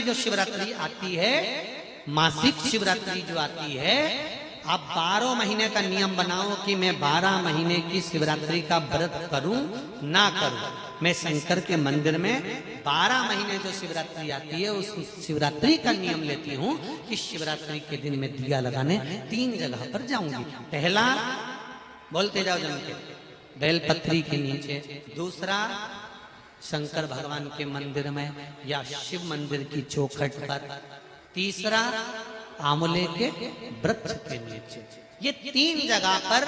जो शिवरात्रि आती है, मासिक शिवरात्रि जो आती है, आप 12 महीने का नियम बनाओ कि मैं 12 महीने की शिवरात्रि का व्रत करूं ना करूं। मैं शंकर के मंदिर में 12 महीने जो शिवरात्रि आती है उस शिवरात्रि का नियम लेती हूं कि शिवरात्रि के दिन में दिया लगाने 3 जगह पर जाऊंगी। पहला, बोलते जाओ जम के, बेलपत्री के नीचे। दूसरा, शंकर भगवान के मंदिर में या शिव मंदिर की चौखट पर। तीसरा, आंवले के वृक्ष के नीचे। ये 3 जगह पर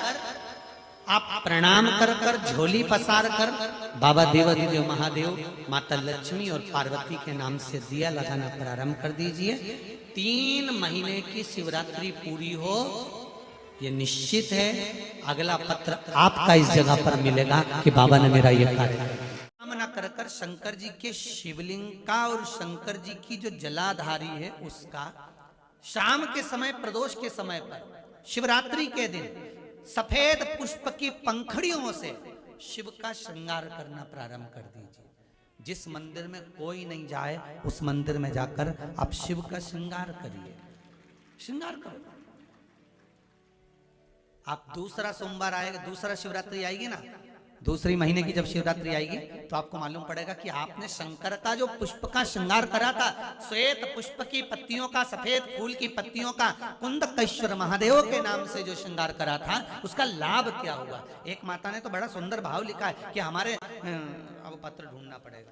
आप प्रणाम कर कर, झोली पसार कर बाबा देवाधिदेव महादेव, माता लक्ष्मी और पार्वती के नाम से दिया लगाना प्रारंभ कर दीजिए। 3 महीने की शिवरात्रि पूरी हो, ये निश्चित है अगला पत्र आपका इस जगह पर मिलेगा कि बाबा ने मेरा ये कार्य कामना कर कर शंकर जी के शिवलिंग का और शंकर जी की जो जलाधारी है उसका शाम के समय, प्रदोष के समय पर, शिवरात्रि के दिन सफेद पुष्प की पंखड़ियों से शिव का श्रृंगार करना प्रारंभ कर दीजिए। जिस मंदिर में कोई नहीं जाए उस मंदिर में जाकर आप शिव का श्रृंगार करिए, श्रृंगार करो। आप दूसरा सोमवार आएगा, दूसरा शिवरात्रि आएगी ना, दूसरी महीने की जब शिवरात्रि आएगी तो आपको मालूम पड़ेगा कि आपने शंकर का जो पुष्प का श्रृंगार करा था, श्वेत पुष्प की पत्तियों का, सफेद फूल की पत्तियों का, कुंदकेश्वर महादेव के नाम से जो श्रृंगार करा था, उसका लाभ क्या हुआ। एक माता ने तो बड़ा सुंदर भाव लिखा है कि हमारे, अब पत्र ढूंढना पड़ेगा,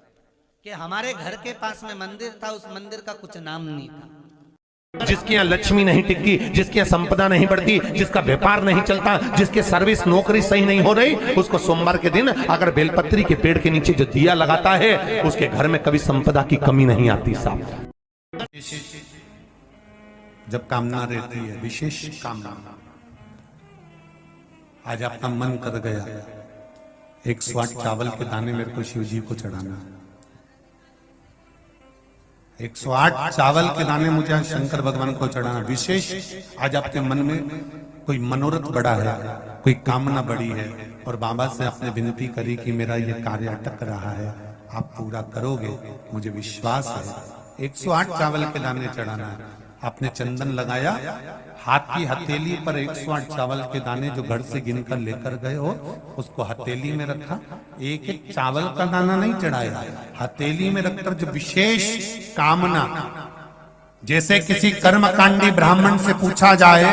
कि हमारे घर के पास में मंदिर था, उस मंदिर का कुछ नाम नहीं था। जिसके यहाँ लक्ष्मी नहीं टिकती, जिसके यहाँ संपदा नहीं बढ़ती, जिसका व्यापार नहीं चलता, जिसके सर्विस नौकरी सही नहीं हो रही, उसको सोमवार के दिन अगर बेलपत्री के पेड़ के नीचे जो दिया लगाता है, उसके घर में कभी संपदा की कमी नहीं आती। साहब, जब कामना रहती है, विशेष कामना, आज आपका मन कर गया 108 चावल के दाने मेरे को शिव जी को चढ़ाना, 108 चावल के दाने मुझे आज शंकर भगवान को चढ़ाना। विशेष आज आपके मन में कोई मनोरथ बड़ा है, कोई कामना बड़ी है, और बाबा से आपने विनती करी कि मेरा ये कार्य अटक रहा है, आप पूरा करोगे, मुझे विश्वास है। 108 चावल के दाने चढ़ाना है। आपने चंदन लगाया, हाथ की हथेली पर 108 चावल के दाने जो घर से गिनकर लेकर गए हो, उसको हथेली में रखा। एक एक चावल का दाना नहीं चढ़ाया, हथेली में रखकर जो विशेष कामना, जैसे किसी कर्मकांडी ब्राह्मण से पूछा जाए,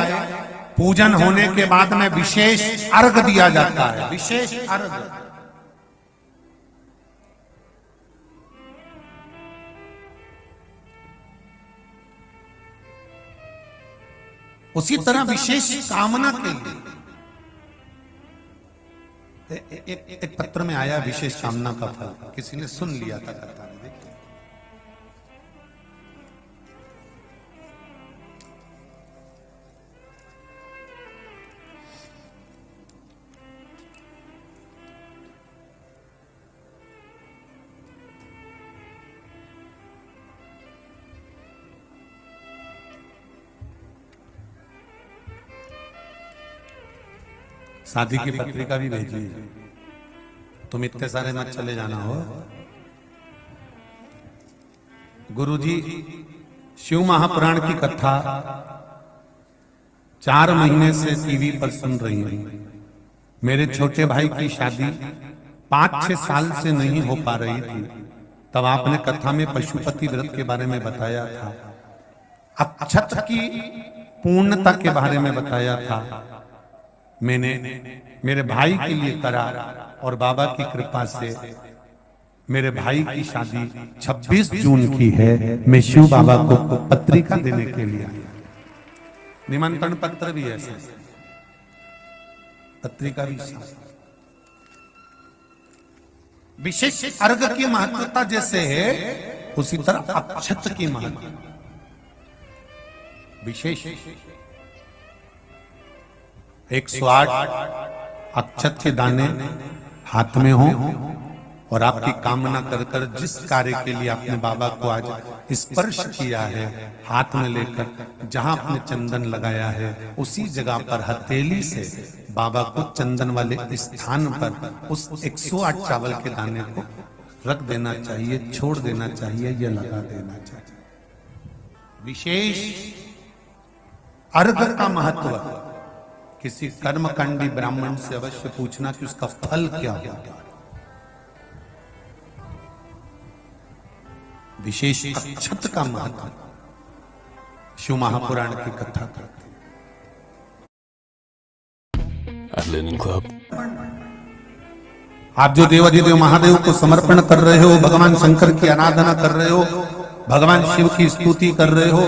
पूजन होने के बाद में विशेष अर्घ दिया जाता है, विशेष अर्घ। उसी तरह विशेष कामना के लिए एक पत्र में आया विशेष कामना का फल, किसी ने सुन लिया था कथा में, देखिए। शादी की पत्रिका भी भेजी, तुम इतने सारे मत चले जाना हो। गुरुजी शिव महापुराण की कथा 4 महीने से टीवी पर सुन रही हूं। मेरे छोटे भाई की शादी 5-6 साल से नहीं हो पा रही थी, तब आपने कथा में पशुपति व्रत के बारे में बताया था, अक्षत की पूर्णता के बारे में बताया था। मैंने मेरे भाई के लिए करा और बाबा की कृपा से मेरे भाई की शादी 26 जून की है। मैं शिव बाबा को पत्रिका देने के लिए आया, निमंत्रण पत्र भी है, पत्रिका भी। विशेष अर्घ की महत्वता जैसे है, उसी तरह अक्षत की महत्वता विशेष। 108 अक्षत के दाने हाथ में हो और आपकी कामना कर कर जिस कार्य के लिए आपने बाबा को आज स्पर्श किया है, हाथ में लेकर जहां आपने चंदन लगाया है, उसी जगह पर हथेली से बाबा को चंदन वाले स्थान पर उस 108 चावल के दाने को रख देना चाहिए, छोड़ देना चाहिए, या लगा देना चाहिए। विशेष अर्घ का महत्व किसी कर्मकांडी ब्राह्मण से अवश्य पूछना कि उसका फल क्या होगा। विशेष अक्षत का महत्व शिव महापुराण की कथा करते आप जो देवाधिदेव महादेव को समर्पण कर रहे हो, भगवान शंकर की आराधना कर रहे हो, भगवान शिव की स्तुति कर रहे हो,